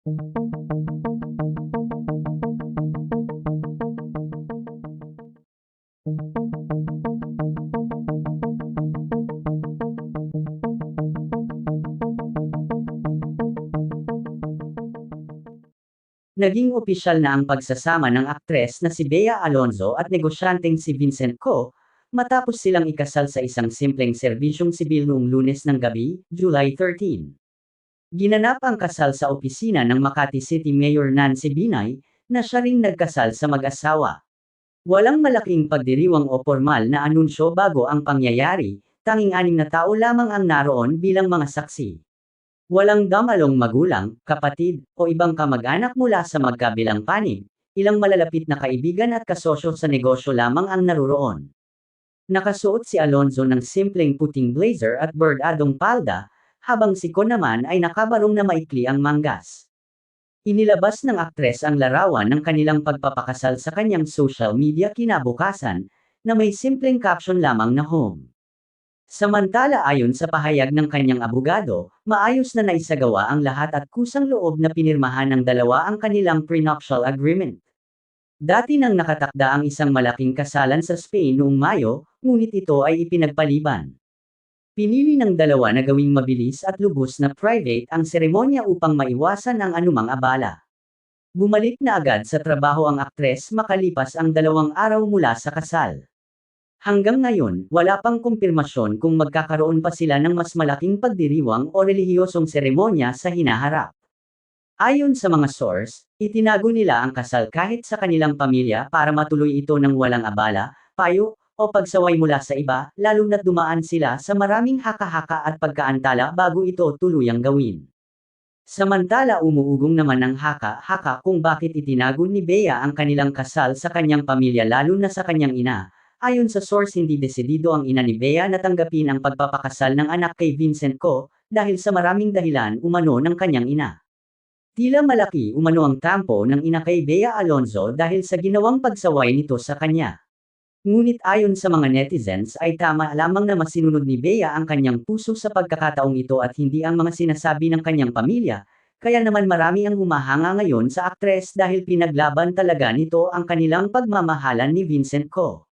Naging opisyal na ang pagsasama ng aktres na si Bea Alonzo at negosyanteng si Vincent Co, matapos silang ikasal sa isang simpleng serbisyong sibil noong Lunes ng gabi, July 13. Ginanap ang kasal sa opisina ng Makati City Mayor Nancy Binay, na siya ring nagkasal sa mag-asawa. Walang malaking pagdiriwang o formal na anunsyo bago ang pangyayari, tanging 6 na tao lamang ang naroon bilang mga saksi. Walang damalong magulang, kapatid, o ibang kamag-anak mula sa magkabilang panig, ilang malalapit na kaibigan at kasosyo sa negosyo lamang ang naruroon. Nakasuot si Alonzo ng simpleng puting blazer at bordadong palda, habang si Con naman ay nakabarong na maikli ang manggas. Inilabas ng aktres ang larawan ng kanilang pagpapakasal sa kanyang social media kinabukasan, na may simpleng caption lamang na home. Samantala ayon sa pahayag ng kanyang abogado, maayos na naisagawa ang lahat at kusang loob na pinirmahan ng dalawa ang kanilang prenuptial agreement. Dati nang nakatakda ang isang malaking kasalan sa Spain noong Mayo, ngunit ito ay ipinagpaliban. Pinili ng dalawa na gawing mabilis at lubos na private ang seremonya upang maiwasan ang anumang abala. Bumalik na agad sa trabaho ang aktres makalipas ang 2 araw mula sa kasal. Hanggang ngayon, wala pang kumpirmasyon kung magkakaroon pa sila ng mas malaking pagdiriwang o relihiyosong seremonya sa hinaharap. Ayon sa mga source, itinago nila ang kasal kahit sa kanilang pamilya para matuloy ito ng walang abala, payo, o pagsaway mula sa iba, lalo na't dumaan sila sa maraming haka-haka at pagkaantala bago ito tuluyang gawin. Samantala umuugong naman ng haka-haka kung bakit itinago ni Bea ang kanilang kasal sa kanyang pamilya lalo na sa kanyang ina. Ayon sa source hindi desidido ang ina ni Bea na tanggapin ang pagpapakasal ng anak kay Vincent Co, dahil sa maraming dahilan umano ng kanyang ina. Tila malaki umano ang tampo ng ina kay Bea Alonzo dahil sa ginawang pagsaway nito sa kanya. Ngunit ayon sa mga netizens ay tama lamang na masinunod ni Bea ang kanyang puso sa pagkakataong ito at hindi ang mga sinasabi ng kanyang pamilya, kaya naman marami ang humahanga ngayon sa aktres dahil pinaglaban talaga nito ang kanilang pagmamahalan ni Vincent Co.